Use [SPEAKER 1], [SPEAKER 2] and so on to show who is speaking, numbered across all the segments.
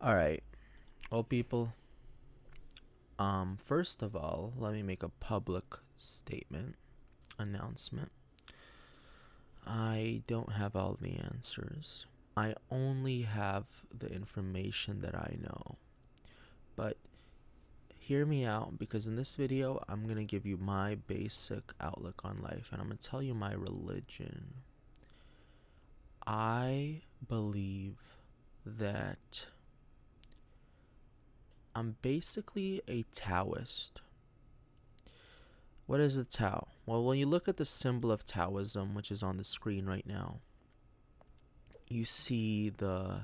[SPEAKER 1] All right. Well, people, first of all, let me make a public statement, announcement. I don't have all the answers. I only have the information that I know. But hear me out, because in this video, I'm going to give you my basic outlook on life, and I'm going to tell you my religion. I believe that I'm basically a Taoist. What is a Tao? Well, when you look at the symbol of Taoism, which is on the screen right now, you see the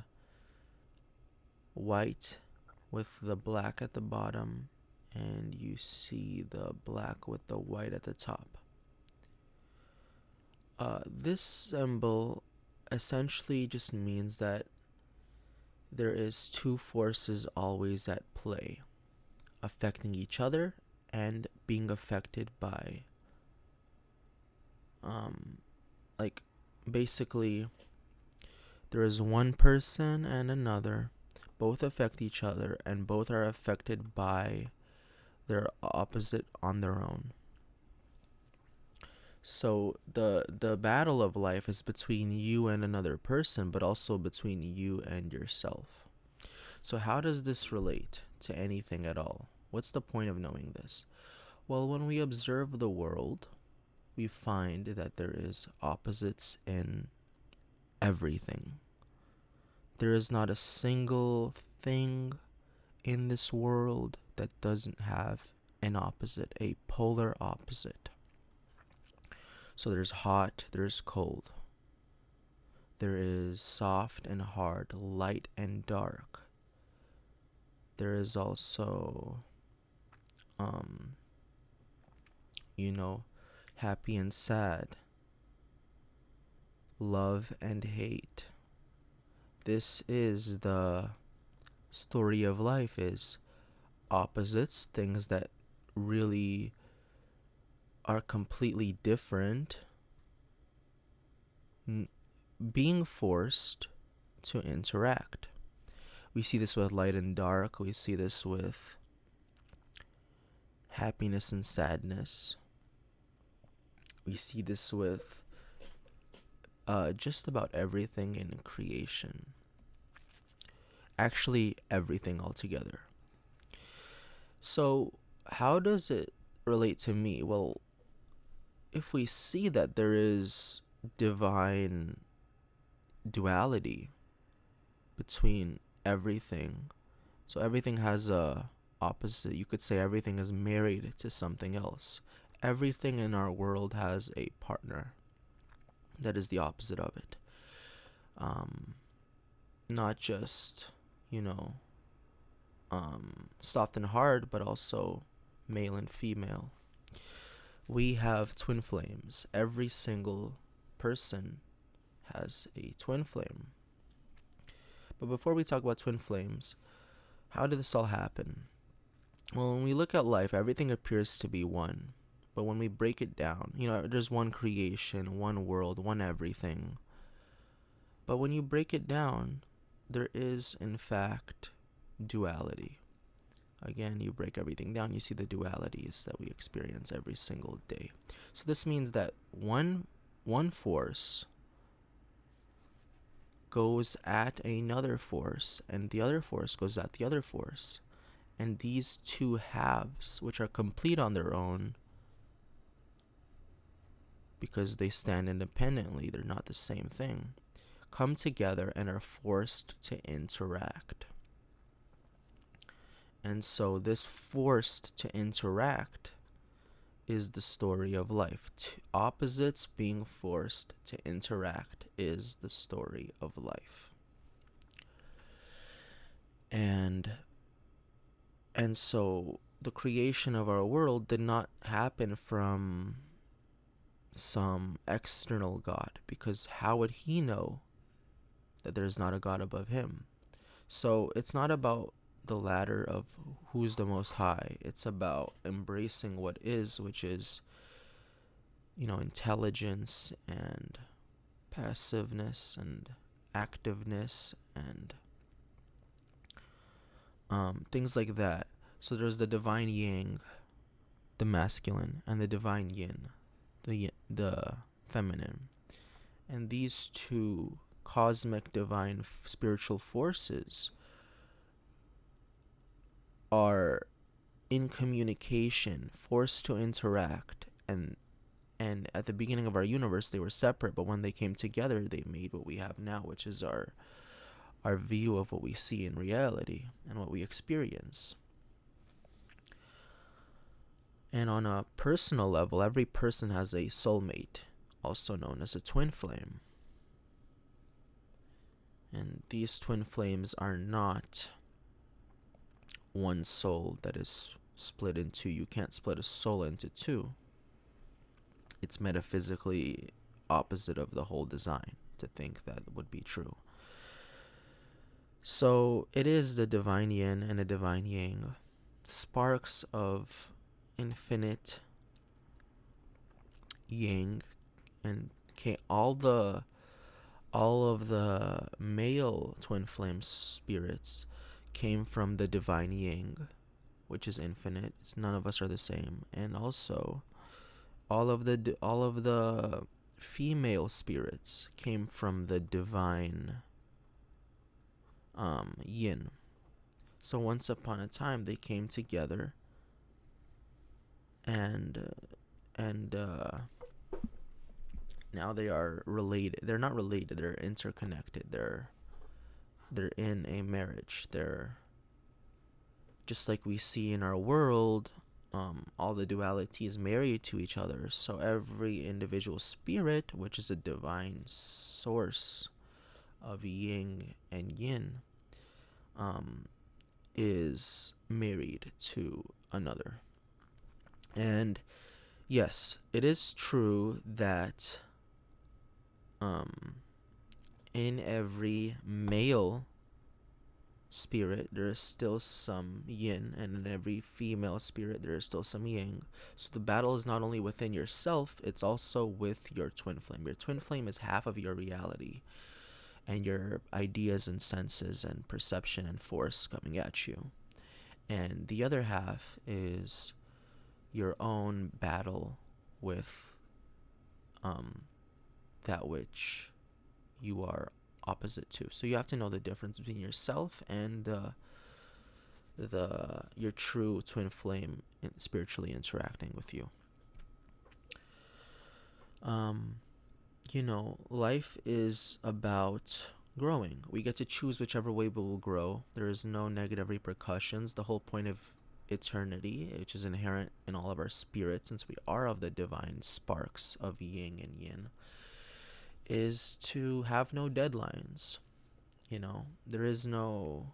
[SPEAKER 1] white with the black at the bottom, and you see the black with the white at the top. This symbol essentially just means that there is two forces always at play, affecting each other and being affected by basically there is one person and another, both affect each other, and both are affected by their opposite on their own. So the battle of life is between you and another person, but also between you and yourself. So how does this relate to anything at all? What's the point of knowing this? Well, when we observe the world, we find that there is opposites in everything. There is not a single thing in this world that doesn't have an opposite, a polar opposite. So there's hot, there's cold. There is soft and hard, light and dark. There is also, happy and sad, love and hate. This is the story of life, is opposites, things that really are completely different, being forced to interact. We see this with light and dark. We see this with happiness and sadness. We see this with just about everything in creation. Actually, everything altogether. So, how does it relate to me? Well, if we see that there is divine duality between everything, so everything has a opposite. You could say everything is married to something else. Everything in our world has a partner that is the opposite of it. Not just, soft and hard, but also male and female. We have twin flames. Every single person has a twin flame. But before we talk about twin flames, how did this all happen? Well, when we look at life, everything appears to be one. But when we break it down, there's one creation, one world, one everything. But when you break it down, there is, in fact, duality. Again, you break everything down, you see the dualities that we experience every single day. So this means that one force goes at another force, and the other force goes at the other force. And these two halves, which are complete on their own, because they stand independently, they're not the same thing, come together and are forced to interact. And so this forced to interact is the story of life. Opposites being forced to interact is the story of life. And so the creation of our world did not happen from some external God, because how would he know that there's not a God above him? So it's not about the ladder of who's the most high. It's about embracing what is, which is, intelligence and passiveness and activeness and things like that. So there's the divine yang, the masculine, and the divine yin, the feminine. And these two cosmic divine spiritual forces are in communication, forced to interact, and at the beginning of our universe they were separate, but when they came together they made what we have now, which is our view of what we see in reality and what we experience. And on a personal level, every person has a soulmate, also known as a twin flame. And these twin flames are not one soul that is split in two. You can't split a soul into two. It's metaphysically opposite of the whole design to think that would be true. So it is the divine yin and the divine yang, sparks of infinite yang, and all of the male twin flame spirits came from the divine yang, which is infinite. None of us are the same. And also all of the female spirits came from the divine yin. So once upon a time they came together, and now they are related. They're not related, they're interconnected. They're in a marriage. They're just like we see in our world. All the duality is married to each other. So every individual spirit, which is a divine source of yin and yin, is married to another. And yes, it is true that in every male spirit there is still some yin, and in every female spirit there is still some yang. So the battle is not only within yourself, it's also with your twin flame. Your twin flame is half of your reality and your ideas and senses and perception and force coming at you, and the other half is your own battle with that which you are opposite to. So you have to know the difference between yourself and your true twin flame spiritually interacting with you. Life is about growing. We get to choose whichever way we will grow. There is no negative repercussions. The whole point of eternity, which is inherent in all of our spirits, since we are of the divine sparks of yin and yin, is to have no deadlines. There is no,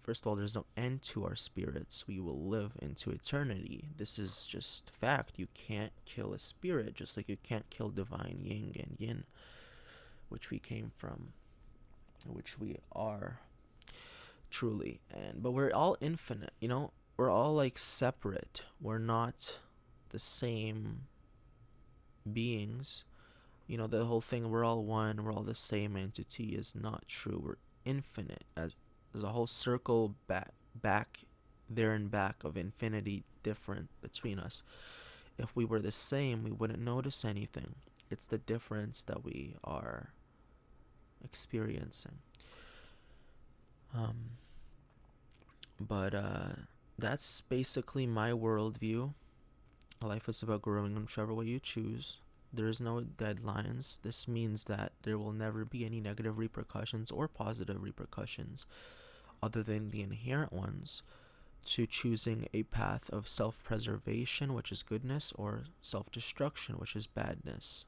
[SPEAKER 1] first of all, there's no end to our spirits. We will live into eternity. This is just fact. You can't kill a spirit, just like you can't kill divine yin and yin, which we came from, which we are truly. But we're all infinite, we're all like separate. We're not the same beings. The whole thing, we're all one, we're all the same entity, is not true. We're infinite. As there's a whole circle back there and back of infinity different between us. If we were the same, we wouldn't notice anything. It's the difference that we are experiencing. But that's basically my worldview. Life is about growing in whichever way you choose. There is no deadlines. This means that there will never be any negative repercussions or positive repercussions, other than the inherent ones, to choosing a path of self-preservation, which is goodness, or self-destruction, which is badness.